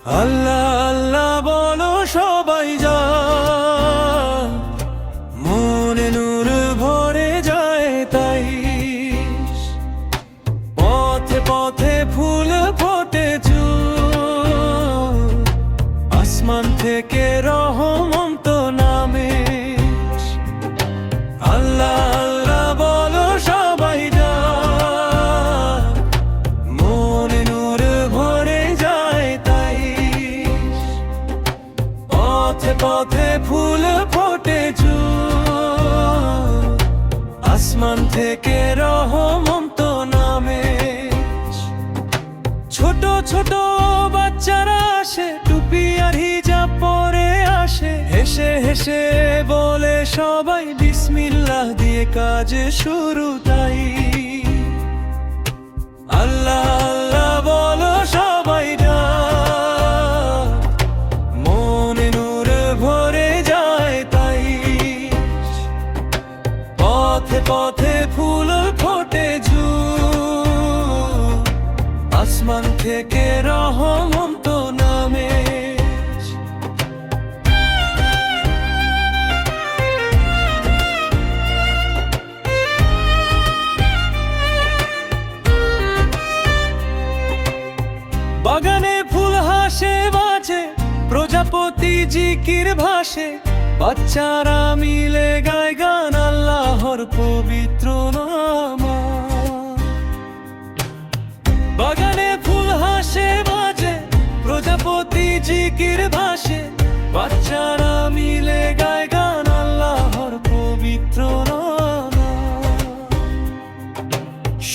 আল্লাহ আল্লাহ বলো সবাই যায়, মনে নূর ভরে যায় তাই। পথে পথে ফুল ফোটে আসমান থেকে রহমত নামে। আল্লাহ আল্লাহ বলো সবাই যায়, মনে নূর ভরে যায় তাই। পথে পথে ফুল ফোটে আসমান থেকে রহমত নামে। ছোট ছোট বাচ্চারা আসে, টুপি আর হিজাব পরে আসে, হেসে হেসে বলে সবাই বিসমিল্লাহ দিয়ে কাজ শুরু তাই। আল্লাহ আল্লাহ বলো সবাই যায়, মনে নূর ভরে যায় তাই। পথে পথে ফুল ফোটে আসমান থেকে রহমত নামে। বাগানে ফুল হাসে বাজে, প্রজাপতি জিকির ভাসে, বাচ্চারা মিলে গায় গান আল্লাহর পবিত্র নাম। বাগানে ফুল হাসে বাজে, প্রজাপতি জিকির ভাসে, বাচ্চারা মিলে গায় গান আল্লাহর পবিত্র নাম।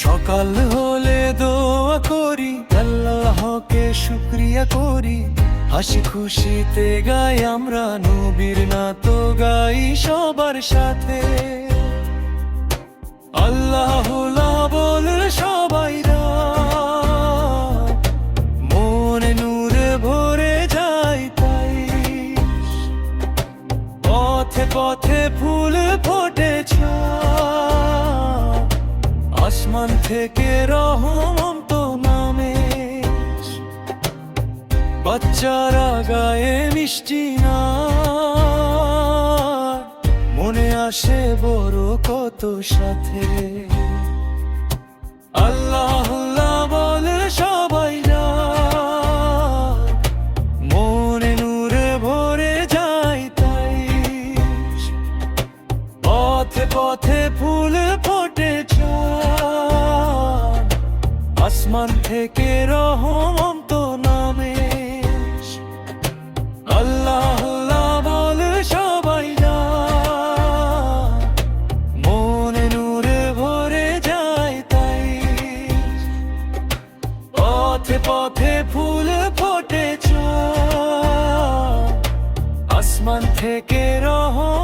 সকাল হলে দোয়া করি, আল্লাহকে শুকরিয়া করি, হাসি খুশিতে গাই আমরা নবীর নাত গাই সবার সাথে। আল্লাহ বলে সবাই মনে নূরে ভরে যায় তাই। পথে পথে ফুল ফোটে আসমান থেকে রহমত নামে। বাচ্চারা গায়ে মিষ্টি না, মনে আসে বড় কত সাথে। আল্লাহ আল্লাহ বলে সবাই যায়, মনে নূরে ভরে যায় তাই। পথে পথে ফুল ফোটে আসমান থেকে রহমত নামে। আল্লাহ আল্লাহ বলে সবাই যায়, মনে নূরে ভরে যায় তাই। পথে পথে ফুল ফোটে আসমান থেকে রহমত।